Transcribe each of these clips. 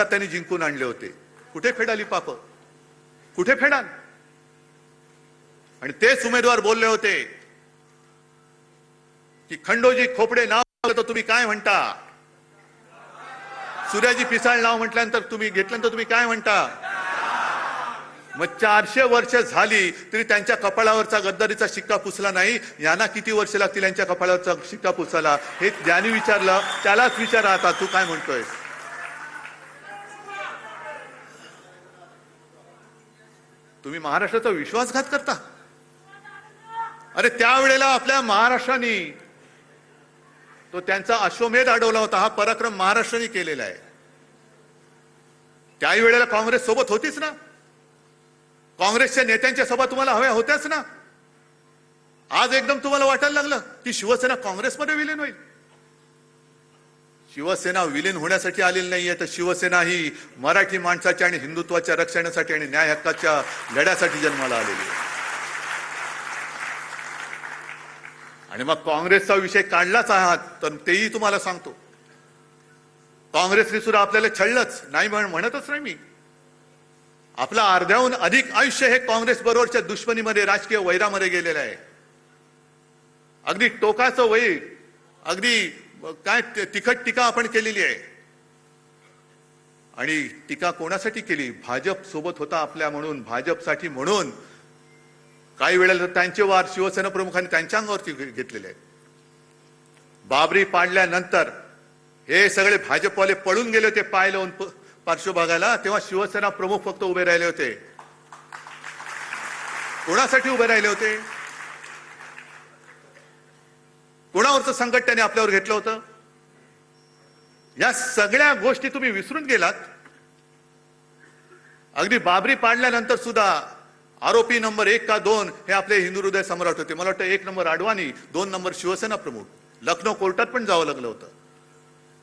त्यांनी जिंकून आणले होते. कुठे फेडाली पाप, कुठे फेडाल? आणि तेच उमेदवार बोलले होते की खंडोजी खोपडे नाव तर तुम्ही काय म्हणता, सूर्याजी पिसाळ नाव म्हटल्यानंतर तुम्ही घेतल्यानंतर तुम्ही काय म्हणता? मग 400 वर्ष झाली तरी त्यांच्या कपाळावरचा गद्दारीचा शिक्का पुसला नाही. यांना किती वर्ष लागतील यांच्या कपाळावरचा शिक्का पुसायला? हे ज्यांनी विचारलं त्यालाच विचारा आता, तू काय म्हणतोय? तुम्ही महाराष्ट्राचा विश्वासघात करता. अरे त्यावेळेला आपल्या महाराष्ट्राने तो त्यांचा अश्वमेध अडवला होता. हा पराक्रम महाराष्ट्राने केलेला आहे. त्याही वेळेला काँग्रेस सोबत होतीच ना. काँग्रेसच्या नेत्यांच्या सभा तुम्हाला हव्या होत्याच ना. आज एकदम तुम्हाला वाटायला लागलं की शिवसेना काँग्रेसमध्ये विलीन होईल. शिवसेना विलीन होण्यासाठी आलेली नाहीये, तर शिवसेना ही मराठी माणसाच्या आणि हिंदुत्वाच्या रक्षणासाठी आणि न्याय हक्काच्या लढ्यासाठी जन्माला आलेली आहे. आणि मग काँग्रेसचा विषय काढलाच आहात तर तेही तुम्हाला सांगतो, काँग्रेसने सुद्धा आपल्याला छळलंच नाही म्हणतच नाही मी. आपलं अर्ध्याहून अधिक आयुष्य हे काँग्रेस बरोबरच्या दुश्मनीमध्ये, राजकीय वैरामध्ये गेलेलं आहे. अगदी टोकाचं वैर, अगदी काय तिखट टीका आपण केलेली आहे. आणि टीका कोणासाठी केली? भाजप सोबत होता आपल्या म्हणून, भाजपसाठी म्हणून. काही वेळेला त्यांचे वार शिवसेना प्रमुखांनी त्यांच्या अंगावरती घेतलेले आहेत. बाबरी पाडल्यानंतर हे सगळे भाजपवाले पळून गेले होते पाय लावून पार्श्वभागाला, तेव्हा शिवसेना प्रमुख फक्त उभे राहिले होते. कोणासाठी उभे राहिले होते? कोणावरचं संकट त्याने आपल्यावर घेतलं होतं? या सगळ्या गोष्टी तुम्ही विसरून गेलात. अगदी बाबरी पाडल्यानंतर सुद्धा आरोपी नंबर 1 का 2 हे आपले हिंदू हृदय सम्राट होते. मला वाटतं 1 नंबर अडवाणी, 2 नंबर शिवसेना प्रमुख. लखनौ कोर्टात पण जावं लागलं होतं.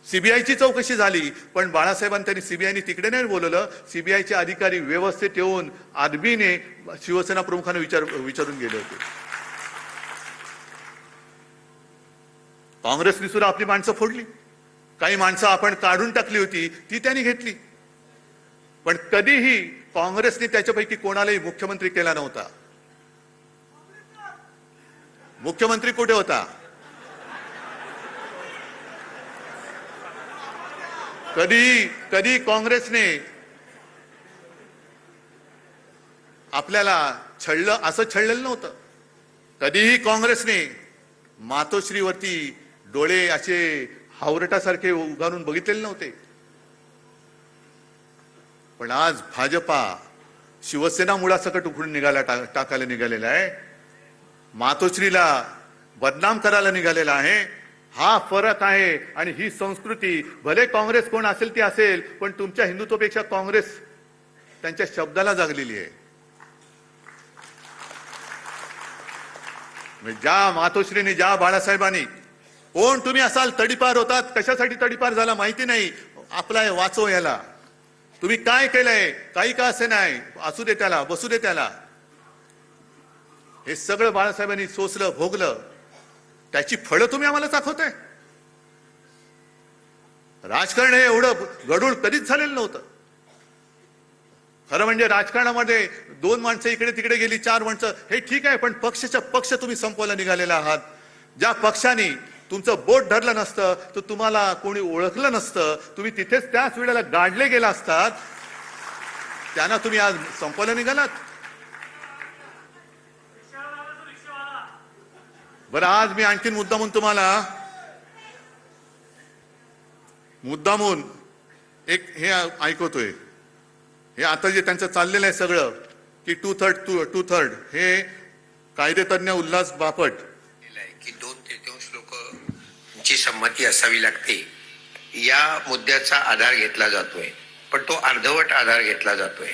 सीबीआयची चौकशी झाली, पण बाळासाहेबांनी त्यांनी सीबीआयने तिकडे नाही बोलवलं. सीबीआयचे अधिकारी व्यवस्थित येऊन आदबीने शिवसेना प्रमुखांना विचारून गेले होते. काँग्रेसने सुद्धा आपली माणसं फोडली. काही माणसं आपण काढून टाकली होती ती त्यांनी घेतली. पण कधीही काँग्रेसने त्याच्यापैकी कोणालाही मुख्यमंत्री केला नव्हता. मुख्यमंत्री कुठे होता? कधी काँग्रेसने आपल्याला छळलं असं छळलेलं नव्हतं. कधीही काँग्रेसने मातोश्रीवरती डोळे असे हावरटासारखे उगारून बघितलेले नव्हते. पण आज भाजपा शिवसेना मुळासकट उखडून टाकायला निघालेला आहे. मातोश्रीला बदनाम करायला निघालेला आहे. हा फरक आहे. आणि ही संस्कृती, भले काँग्रेस कोण असेल ती असेल, पण तुमच्या हिंदुत्वापेक्षा काँग्रेस त्यांच्या शब्दाला जागलेली आहे. ज्या मातोश्रीने, ज्या बाळासाहेबांनी, कोण तुम्ही असाल, तडीपार होतात. कशासाठी तडीपार झाला माहिती नाही. आपला वाचो याला. तुम्ही काय केलंय? काही का असे नाही, असू दे त्याला, बसू दे त्याला. हे सगळं बाळासाहेबांनी सोसलं, भोगलं. त्याची फळं तुम्ही आम्हाला दाखवताय. राजकारण हे एवढं गढूळ कधीच झालेलं नव्हतं. खरं म्हणजे राजकारणामध्ये 2 माणसं इकडे तिकडे गेली, 4 माणसं, हे ठीक आहे. पण पक्ष तुम्ही संपवायला निघालेला आहात. ज्या पक्षाने तुमचं बोट धरलं नसतं, तर तुम्हाला कोणी ओळखलं नसतं. तुम्ही तिथेच त्याच वेळेला गाडले गेला असतात. त्यांना तुम्ही आज संपवायला निघालात. बरं, आज मी आणखीन मुद्दामून एक हे ऐकवतोय. हे आता जे त्यांचं चाललेलं आहे सगळं की टू थर्ड हे कायदेतज्ञ उल्हास बापट की 2/3 लोकांची संमती असावी लागते, या मुद्द्याचा आधार घेतला जातोय. पण तो अर्धवट आधार घेतला जातोय.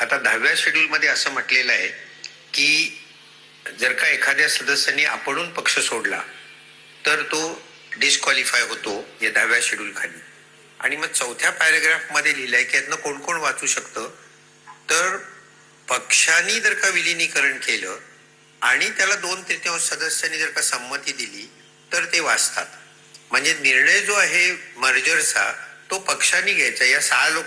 आता 10व्या शेड्यूल मध्ये असं म्हटलेलं आहे की जर का एखाद्या सदस्यांनी आपणून पक्ष सोडला तर तो डिस्क्वालिफाय होतो या 10व्या शेड्यूल खाली. आणि मग 4थ्या पॅरेग्राफ मध्ये लिहिलंय की यातनं कोण कोण वाचू शकतं, तर पक्षांनी जर का विलिनीकरण केलं आणि त्याला 2/3 सदस्यांनी जर का संमती दिली तर ते वाचतात. म्हणजे निर्णय जो आहे मर्जरचा तो पक्षांनी घ्यायचा. या 6